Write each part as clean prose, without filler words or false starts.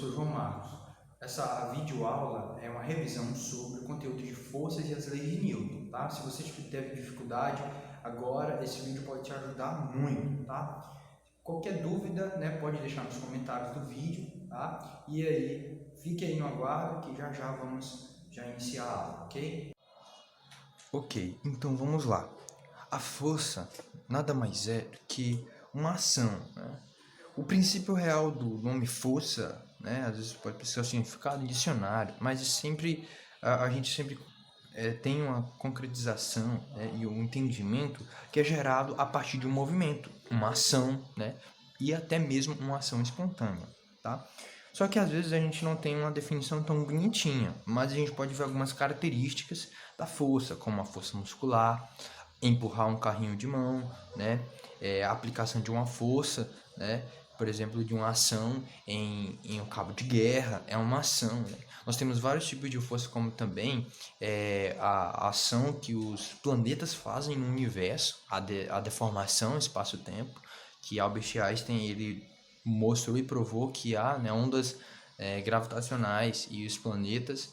professor João Marcos. Essa videoaula é uma revisão sobre o conteúdo de forças e as leis de Newton, tá? Se você teve dificuldade, agora esse vídeo pode te ajudar muito, tá? Qualquer dúvida, né, pode deixar nos comentários do vídeo, tá? E aí, fique aí no aguardo que já vamos iniciar a aula, ok? Ok, então vamos lá. A força nada mais é do que uma ação, né? O princípio real do nome força, né, às vezes pode precisar o significado em dicionário, mas a gente sempre tem uma concretização, né, e um entendimento que é gerado a partir de um movimento, uma ação, né, e até mesmo uma ação espontânea, tá? Só que às vezes a gente não tem uma definição tão bonitinha, mas a gente pode ver algumas características da força, como a força muscular, empurrar um carrinho de mão, né, a aplicação de uma força, né, por exemplo, de uma ação em um cabo de guerra, é uma ação, né? Nós temos vários tipos de força, como também a ação que os planetas fazem no universo, a deformação espaço-tempo, que Albert Einstein ele mostrou e provou que há, né, ondas gravitacionais e os planetas,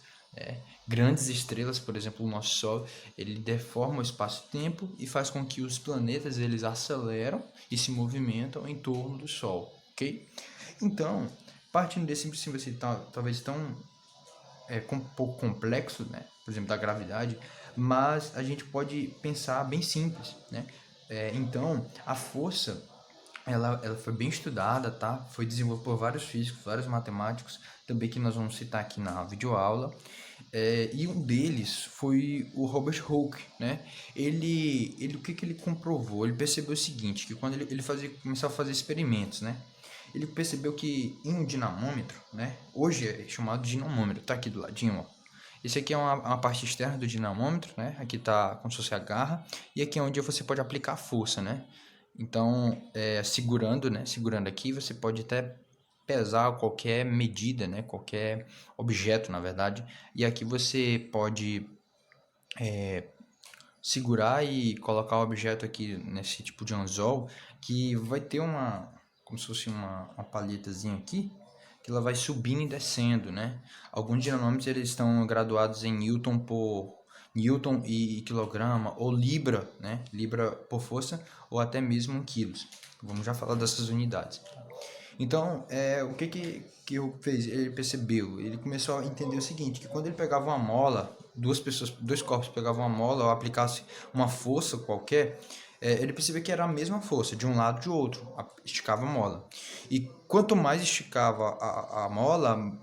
grandes estrelas, por exemplo, o nosso Sol, ele deforma o espaço-tempo e faz com que os planetas eles aceleram e se movimentam em torno do Sol, ok? Então, partindo desse princípio talvez tão um pouco complexo, né? Por exemplo, da gravidade, mas a gente pode pensar bem simples, né? Então, a força ela foi bem estudada, tá? Foi desenvolvida por vários físicos, vários matemáticos, também que nós vamos citar aqui na videoaula. E um deles foi o Robert Hooke, né? O que ele comprovou? Ele percebeu o seguinte, que quando começou a fazer experimentos, né? Ele percebeu que em um dinamômetro, né? Hoje é chamado de dinamômetro, tá aqui do ladinho, ó. Esse aqui é uma parte externa do dinamômetro, né? Aqui tá como se fosse a garra, e aqui é onde você pode aplicar força, né? Então, segurando, né? Segurando aqui, você pode até pesar qualquer medida, né? Qualquer objeto, na verdade. E aqui você pode segurar e colocar o objeto aqui nesse tipo de anzol, que vai ter como se fosse uma palhetazinha aqui, que ela vai subindo e descendo, né? Alguns dinamômetros eles estão graduados em Newton e quilograma, ou libra, né? Libra por força, ou até mesmo quilos. Vamos já falar dessas unidades. Então, o que eu fez? Ele percebeu, ele começou a entender o seguinte, que quando ele pegava uma mola, dois corpos pegavam uma mola ou aplicasse uma força qualquer, ele percebeu que era a mesma força, de um lado e de outro, esticava a mola. E quanto mais esticava a mola,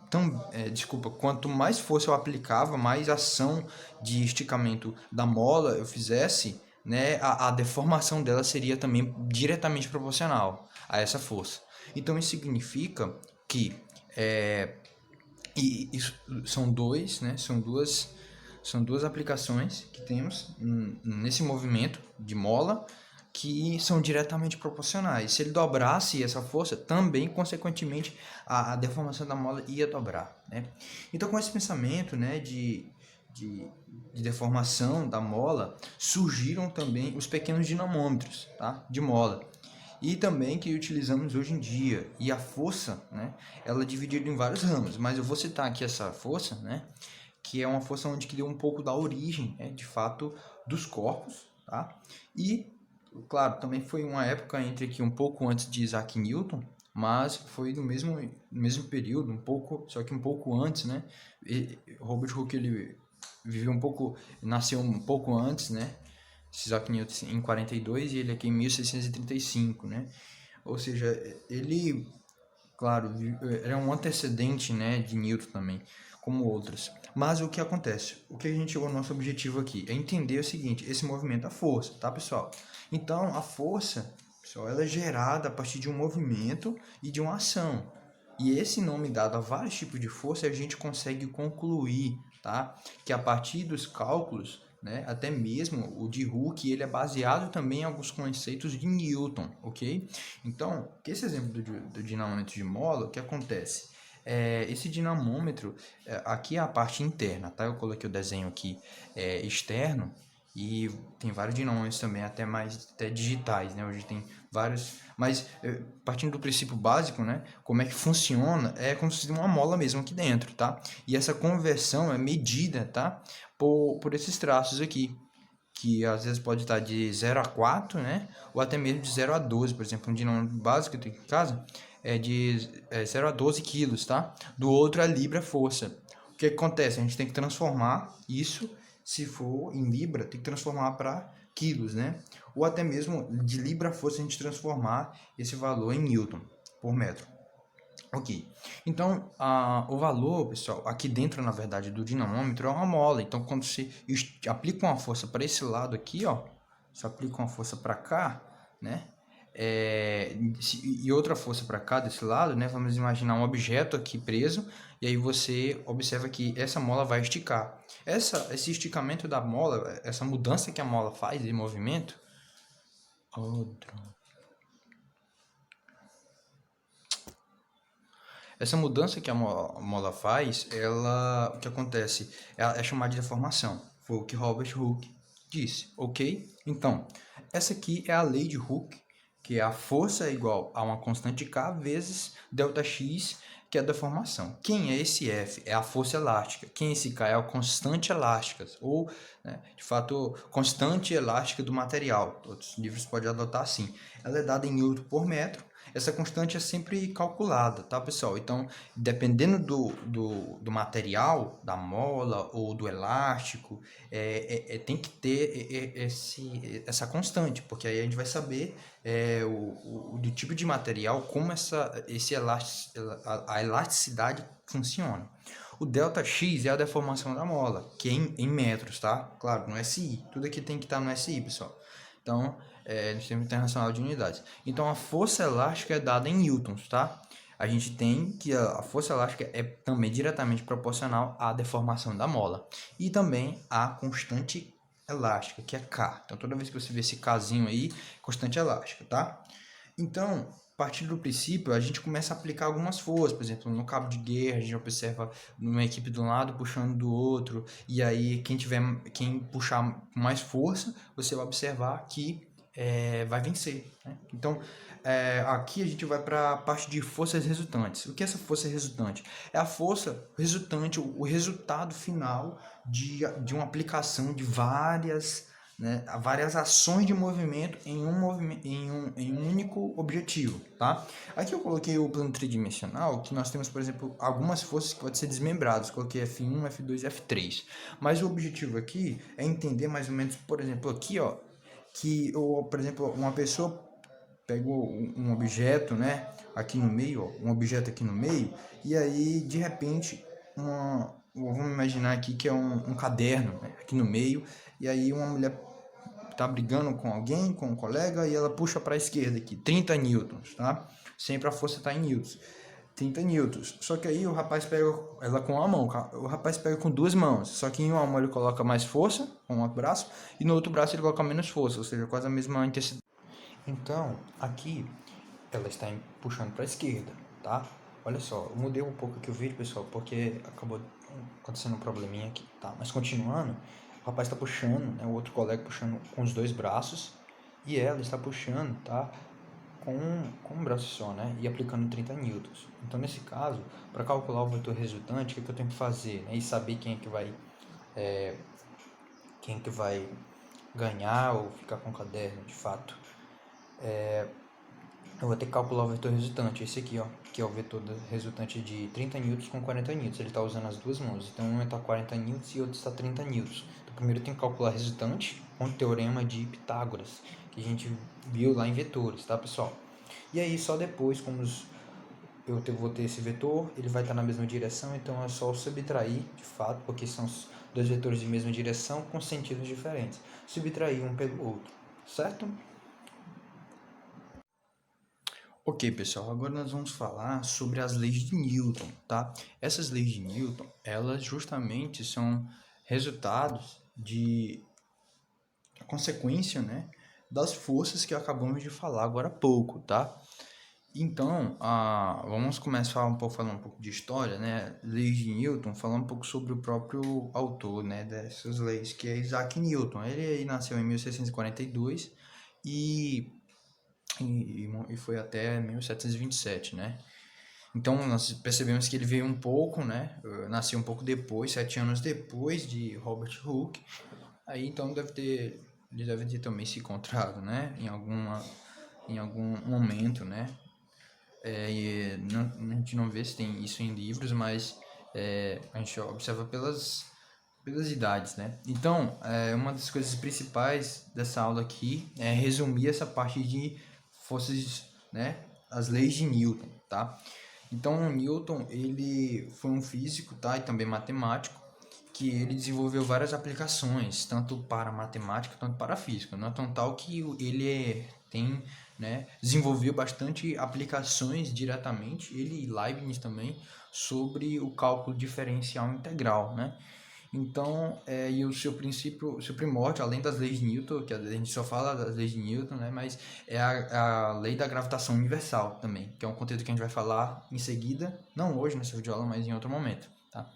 quanto mais força eu aplicava, mais ação de esticamento da mola eu fizesse, né, a deformação dela seria também diretamente proporcional a essa força. Então isso significa que isso são duas aplicações que temos nesse movimento de mola que são diretamente proporcionais. Se ele dobrasse essa força, também consequentemente a deformação da mola ia dobrar, né? Então com esse pensamento, né, de deformação da mola, surgiram também os pequenos dinamômetros, tá? De mola. E também que utilizamos hoje em dia. E a força, né, ela é dividida em vários ramos, mas eu vou citar aqui essa força, né, que é uma força onde que deu um pouco da origem, né, de fato, dos corpos, tá? E, claro, também foi uma época entre aqui um pouco antes de Isaac Newton, mas foi no mesmo período, só que um pouco antes, né? Robert Hooke ele nasceu um pouco antes, né? Isaac Newton em 42 e ele aqui em 1635, né? Ou seja, ele, claro, era um antecedente, né, de Newton também, como outros. Mas o que acontece? O que a gente chegou ao nosso objetivo aqui é entender o seguinte, esse movimento é a força, tá, pessoal? Então, a força, pessoal, ela é gerada a partir de um movimento e de uma ação. E esse nome dado a vários tipos de força, a gente consegue concluir, tá? Que a partir dos cálculos, né, até mesmo o de Hooke, ele é baseado também em alguns conceitos de Newton, ok? Então, esse exemplo do dinamômetro de mola, o que acontece? Esse dinamômetro, aqui é a parte interna, tá? Eu coloquei o desenho aqui externo, E tem vários dinamometros também, até digitais, né? Hoje tem vários, mas partindo do princípio básico, né? Como é que funciona? É como se fosse uma mola mesmo aqui dentro, tá? E essa conversão é medida, tá? Por esses traços aqui, que às vezes pode estar de 0 a 4, né? Ou até mesmo de 0 a 12, por exemplo, um dinâmico básico que eu tenho aqui em casa é de 0 a 12 quilos, tá? Do outro é libra força. O que acontece? A gente tem que transformar isso, se for em libra, tem que transformar para quilos, né? Ou até mesmo de libra força a gente transformar esse valor em newton por metro. Ok, então o valor, pessoal, aqui dentro, na verdade, do dinamômetro é uma mola. Então, quando você aplica uma força para esse lado aqui, ó, você aplica uma força para cá, né? E outra força para cá desse lado, né? Vamos imaginar um objeto aqui preso, e aí você observa que essa mola vai esticar. Esse esticamento da mola, essa mudança que a mola faz de movimento. Essa mudança que a mola faz, o que acontece? É chamada de deformação. Foi o que Robert Hooke disse, ok? Então, essa aqui é a lei de Hooke, que é a força é igual a uma constante K vezes ΔX, que é a deformação. Quem é esse F? É a força elástica. Quem é esse K? É a constante elástica, ou, né, de fato, constante elástica do material. Outros livros podem adotar assim. Ela é dada em Newton por metro. Essa constante é sempre calculada, tá, pessoal? Então, dependendo do material, da mola ou do elástico, tem que ter essa constante, porque aí a gente vai saber do tipo de material, como a elasticidade funciona. O ΔX é a deformação da mola, que é em metros, tá? Claro, no SI. Tudo aqui tem que estar no SI, pessoal. Então, no Sistema Internacional de Unidades. Então, a força elástica é dada em newtons, tá? A gente tem que a força elástica é também diretamente proporcional à deformação da mola. E também à constante elástica, que é K. Então, toda vez que você vê esse Kzinho aí, constante elástica, tá? Então, a partir do princípio, a gente começa a aplicar algumas forças. Por exemplo, no cabo de guerra, a gente observa uma equipe de um lado puxando do outro. E aí, quem puxar com mais força, você vai observar que vai vencer, né? Então, aqui a gente vai para a parte de forças resultantes. O que é essa força resultante? É a força resultante, o resultado final de uma aplicação de várias ações de movimento em um único objetivo, tá? Aqui eu coloquei o plano tridimensional, que nós temos, por exemplo, algumas forças que podem ser desmembradas. Coloquei F1, F2 e F3. Mas o objetivo aqui é entender mais ou menos, por exemplo, aqui, ó, por exemplo, uma pessoa pegou um objeto, né, aqui no meio, ó, um objeto aqui no meio, e aí, de repente, vamos imaginar aqui que é um caderno, né, aqui no meio, e aí uma mulher tá brigando com alguém, com um colega, e ela puxa para a esquerda aqui, 30 newtons, tá? Sempre a força está em newtons. 30 newtons. Só que aí o rapaz pega ela com uma mão, o rapaz pega com duas mãos. Só que em uma mão ele coloca mais força, com um braço, e no outro braço ele coloca menos força, ou seja, quase a mesma intensidade. Então, aqui ela está puxando para a esquerda, tá? Olha só, eu mudei um pouco aqui o vídeo, pessoal, porque acabou acontecendo um probleminha aqui, tá? Mas continuando, o rapaz está puxando, né, o outro colega puxando com os dois braços, e ela está puxando, tá? Com um braço só, né? E aplicando 30 newtons. Então, nesse caso, para calcular o vetor resultante, o que eu tenho que fazer, né? E saber quem é que vai ganhar ou ficar com o caderno, de fato. Eu vou ter que calcular o vetor resultante, esse aqui, ó, que é o vetor resultante de 30 newtons com 40 newtons. Ele está usando as duas mãos, então um está 40 newtons e o outro está 30 newtons. Então, primeiro eu tenho que calcular resultante com o teorema de Pitágoras, que a gente viu lá em vetores, tá, pessoal? E aí, só depois, como eu vou ter esse vetor, ele vai estar na mesma direção, então é só subtrair, de fato, porque são os dois vetores de mesma direção com sentidos diferentes. Subtrair um pelo outro, certo? Ok, pessoal, agora nós vamos falar sobre as leis de Newton, tá? Essas leis de Newton, elas justamente são resultados de consequência, né, das forças que acabamos de falar agora há pouco, tá? Então, vamos começar falando um pouco de história, né? Leis de Newton, falando um pouco sobre o próprio autor, né, dessas leis, que é Isaac Newton. Ele aí nasceu em 1642 e, e foi até 1727, né? Então, nós percebemos que ele veio um pouco, né? Nasceu um pouco depois, 7 anos depois de Robert Hooke. Aí, então, ele deve ter também se encontrado, né? Em algum momento, né? A gente não vê se tem isso em livros, mas a gente observa pelas idades, né? Então, uma das coisas principais dessa aula aqui é resumir essa parte de forças, né? As leis de Newton, tá? Então, Newton, ele foi um físico, tá? E também matemático, que ele desenvolveu várias aplicações, tanto para matemática, quanto para física. Não é tão tal que tem, né, desenvolveu bastante aplicações diretamente, ele e Leibniz também, sobre o cálculo diferencial integral, né? Então, e o seu princípio, o seu primórdio, além das leis de Newton, que a gente só fala das leis de Newton, né, mas é a lei da gravitação universal também, que é um conteúdo que a gente vai falar em seguida, não hoje nessa videoaula, mas em outro momento, tá?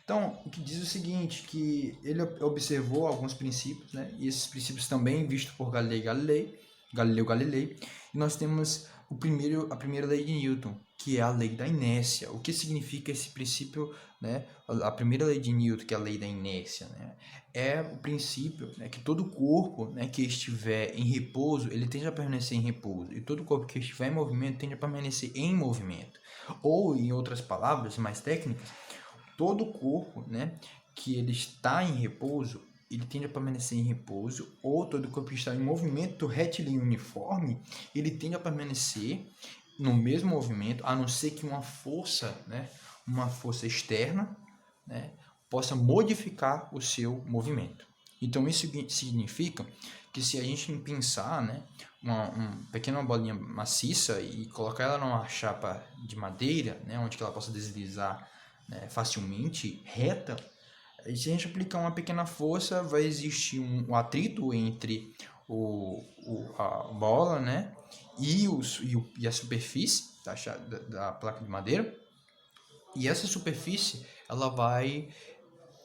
Então, o que diz o seguinte, que ele observou alguns princípios, né, e esses princípios também vistos por Galileu Galilei, e nós temos a primeira lei de Newton, que é a lei da inércia. O que significa esse princípio, né? A primeira lei de Newton, que é a lei da inércia, né? É o princípio, né, que todo corpo, né, que estiver em repouso, ele tende a permanecer em repouso, e todo corpo que estiver em movimento tende a permanecer em movimento. Ou, em outras palavras mais técnicas, todo corpo, né, que ele está em repouso, ele tende a permanecer em repouso, ou todo corpo que está em movimento retilíneo uniforme, ele tende a permanecer no mesmo movimento, a não ser que uma força, né, uma força externa, né, possa modificar o seu movimento. Então isso significa que se a gente pensar, né, uma pequena bolinha maciça e colocar ela numa chapa de madeira, né, onde que ela possa deslizar, né, facilmente, reta, e se a gente aplicar uma pequena força, vai existir um atrito entre a bola, né, e a superfície da placa de madeira, e essa superfície ela vai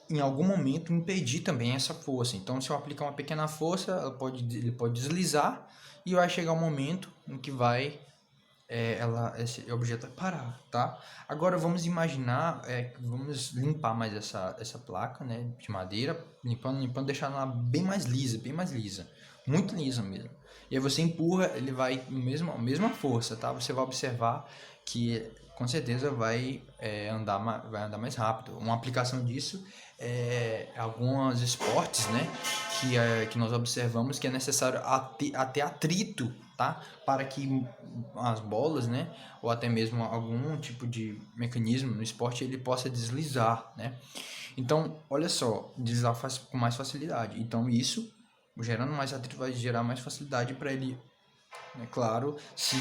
em algum momento impedir também essa força. Então, se eu aplicar uma pequena força, ele pode deslizar e vai chegar um momento em que esse objeto vai parar, tá? Agora vamos imaginar, vamos limpar mais essa placa, né, de madeira, limpando, deixar ela bem mais lisa, muito lisa mesmo. E aí você empurra, ele vai a mesma força, tá? Você vai observar que com certeza vai andar mais rápido. Uma aplicação disso alguns esportes, né, que nós observamos que é necessário até atrito, tá, para que as bolas, né, ou até mesmo algum tipo de mecanismo no esporte ele possa deslizar, né. Então, olha só, deslizar com mais facilidade. Então, isso gerando mais atrito vai gerar mais facilidade para ele, é claro, se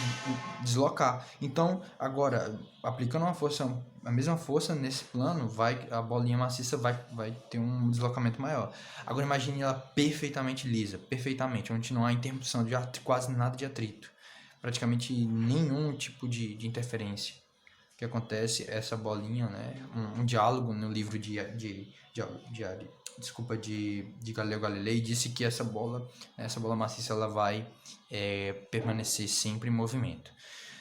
deslocar. Então, agora, aplicando a mesma força nesse plano, a bolinha maciça vai ter um deslocamento maior. Agora, imagine ela perfeitamente lisa, perfeitamente, onde não há interrupção de quase nada de atrito, praticamente nenhum tipo de interferência. O que acontece, essa bolinha, né, um diálogo no livro de Galileu Galilei disse que essa bola maciça ela vai permanecer sempre em movimento.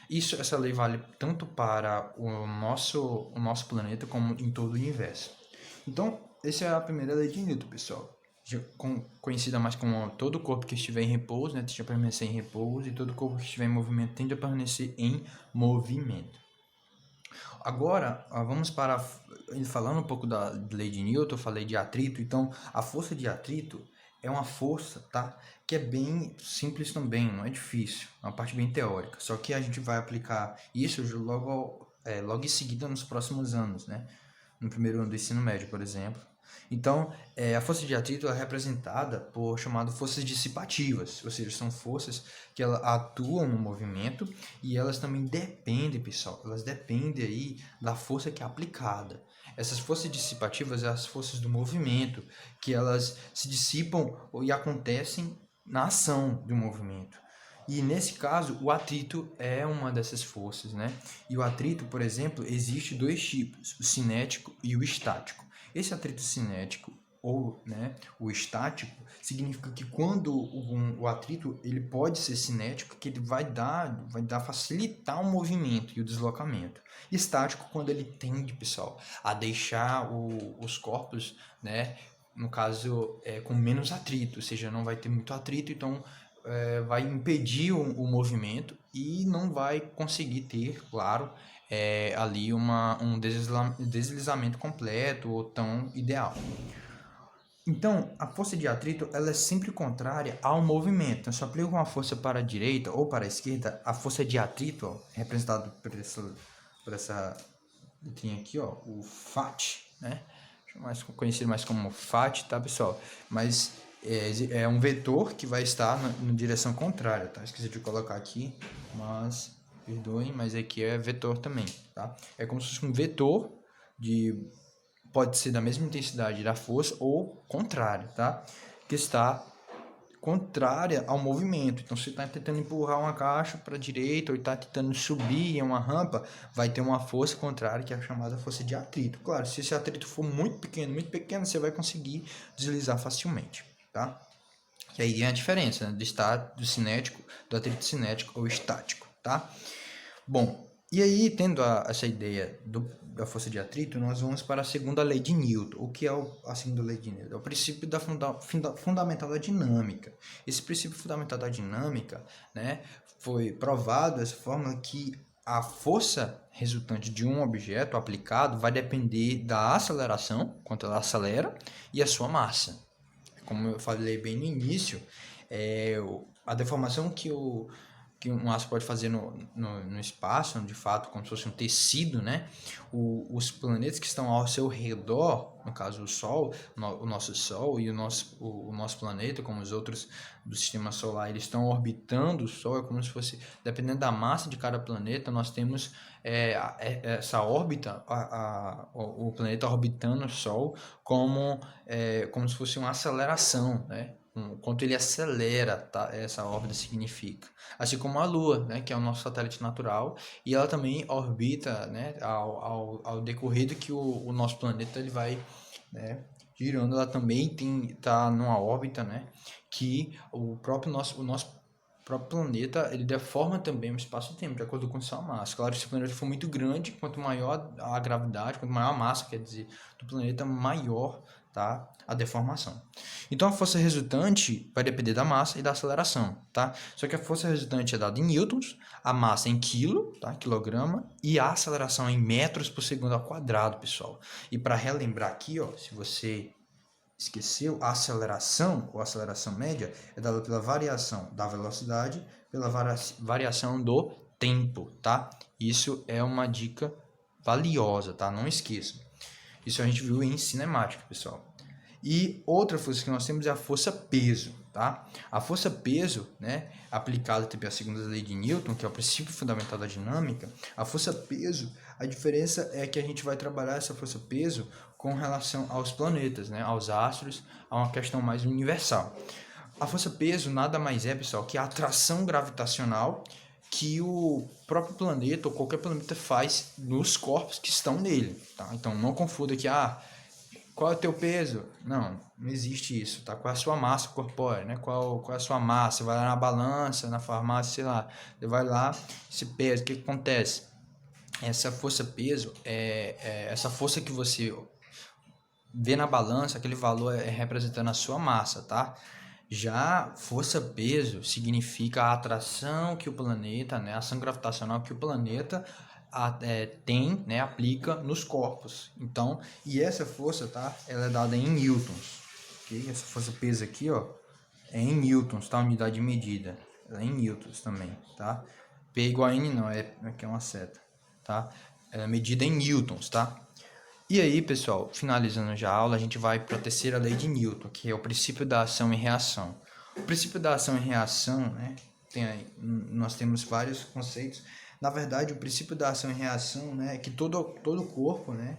Essa lei vale tanto para o nosso planeta como em todo o universo. Então, essa é a primeira lei de Newton, pessoal. Conhecida mais como todo corpo que estiver em repouso, né, tende a permanecer em repouso, e todo corpo que estiver em movimento tende a permanecer em movimento. Agora, vamos falando um pouco da lei de Newton, eu falei de atrito, então a força de atrito é uma força, tá, que é bem simples também, não é difícil, é uma parte bem teórica, só que a gente vai aplicar isso logo em seguida nos próximos anos, né, no primeiro ano do ensino médio, por exemplo. Então, a força de atrito é representada por chamado forças dissipativas, ou seja, são forças que elas atuam no movimento e elas também dependem, pessoal, elas dependem aí da força que é aplicada. Essas forças dissipativas são as forças do movimento, que elas se dissipam e acontecem na ação do movimento. E nesse caso, o atrito é uma dessas forças, né? E o atrito, por exemplo, existe dois tipos, o cinético e o estático. Esse atrito cinético ou, né, o estático significa que quando o atrito ele pode ser cinético, que ele vai facilitar o movimento e o deslocamento. Estático quando ele tende, pessoal, a deixar os corpos, né, no caso, com menos atrito, ou seja, não vai ter muito atrito, então vai impedir o movimento e não vai conseguir ter, claro, ali um deslizamento completo ou tão ideal. Então, a força de atrito ela é sempre contrária ao movimento. Então, se eu aplico uma força para a direita ou para a esquerda, a força de atrito, ó, representada por essa letrinha aqui, ó, o FAT, né? Mais conhecido mais como FAT, tá, pessoal? Mas é um vetor que vai estar na direção contrária, tá? Esqueci de colocar aqui, mas perdoem, mas aqui é vetor também, tá? É como se fosse um vetor pode ser da mesma intensidade da força ou contrário, tá? Que está contrária ao movimento. Então, se está tentando empurrar uma caixa para a direita ou está tentando subir em uma rampa, vai ter uma força contrária que é a chamada força de atrito. Claro, se esse atrito for muito pequeno, você vai conseguir deslizar facilmente, tá? E aí é a diferença, né, do cinético, do atrito cinético ou estático, tá? Bom, e aí, tendo essa ideia da força de atrito, nós vamos para a segunda lei de Newton. O que é a segunda lei de Newton? É o princípio fundamental da dinâmica. Esse princípio fundamental da dinâmica, né, foi provado dessa forma que a força resultante de um objeto aplicado vai depender da aceleração, quanto ela acelera, e a sua massa. Como eu falei bem no início, a deformação que um aço pode fazer no espaço, de fato, como se fosse um tecido, né? Os planetas que estão ao seu redor, no caso o Sol, o nosso Sol e o nosso planeta, como os outros do sistema solar, eles estão orbitando o Sol, é como se fosse, dependendo da massa de cada planeta, nós temos essa órbita, o planeta orbitando o Sol como se fosse uma aceleração, né? Quanto ele acelera, tá? Essa órbita significa. Assim como a Lua, né? Que é o nosso satélite natural, e ela também orbita, né? Ao decorrer do que o nosso planeta ele vai, né, girando. Ela também está numa órbita, né? Que o nosso próprio planeta ele deforma também o espaço-tempo de acordo com sua massa. Claro, se o planeta for muito grande, quanto maior a gravidade, quanto maior a massa, quer dizer, do planeta, maior, tá, a deformação. Então a força resultante vai depender da massa e da aceleração, tá? Só que a força resultante é dada em newtons, a massa em quilo, tá? Quilograma, e a aceleração em metros por segundo ao quadrado, pessoal. E para relembrar aqui, ó, se você esqueceu, a aceleração ou aceleração média é dada pela variação da velocidade pela variação do tempo, tá? Isso é uma dica valiosa, tá? Não esqueça. Isso a gente viu em cinemática, pessoal. E outra força que nós temos é a força peso, tá? A força peso, né, aplicada também à segunda lei de Newton, que é o princípio fundamental da dinâmica, a força peso, a diferença é que a gente vai trabalhar essa força peso com relação aos planetas, né, aos astros, a uma questão mais universal. A força peso nada mais é, pessoal, que a atração gravitacional que o próprio planeta ou qualquer planeta faz nos corpos que estão nele, tá? Então não confunda que qual é o teu peso? Não existe isso, tá? Qual é a sua massa corpórea, né? Qual é a sua massa? Você vai lá na balança, na farmácia, sei lá, você vai lá, se pesa, o que acontece? Essa força-peso essa força que você vê na balança, aquele valor é representando a sua massa, tá? Já força-peso significa a atração que o planeta, né, a ação gravitacional que o planeta tem, né, aplica nos corpos. Então, e essa força, tá? Ela é dada em newtons, ok? Essa força-peso aqui, ó, é em newtons, tá? Unidade de medida. Ela é em newtons também, tá? P igual a N não, aqui é uma seta, tá? Ela é medida em newtons, tá? E aí, pessoal, finalizando já a aula, a gente vai para a terceira lei de Newton, que é o princípio da ação e reação. O princípio da ação e reação, né, nós temos vários conceitos. Na verdade, o princípio da ação e reação, né, é que todo corpo, né,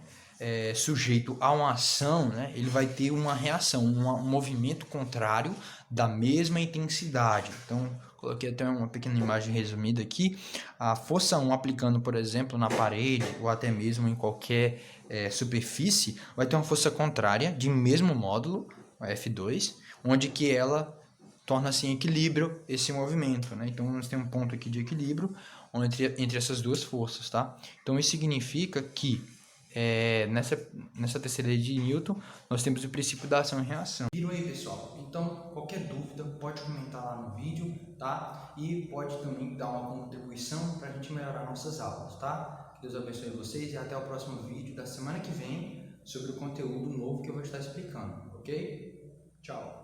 sujeito a uma ação, né, ele vai ter uma reação, um movimento contrário da mesma intensidade. Então, coloquei até uma pequena imagem resumida aqui. A força 1 aplicando, por exemplo, na parede ou até mesmo em qualquer superfície, vai ter uma força contrária de mesmo módulo, a F2, onde que ela torna-se em equilíbrio esse movimento, né? Então, nós temos um ponto aqui de equilíbrio entre essas duas forças, tá? Então, isso significa que nessa terceira lei de Newton, nós temos o princípio da ação e reação. Viram aí, pessoal? Então, qualquer dúvida, pode comentar lá no vídeo, tá? E pode também dar uma contribuição para a gente melhorar nossas aulas, tá? Que Deus abençoe vocês e até o próximo vídeo da semana que vem sobre o conteúdo novo que eu vou estar explicando, ok? Tchau!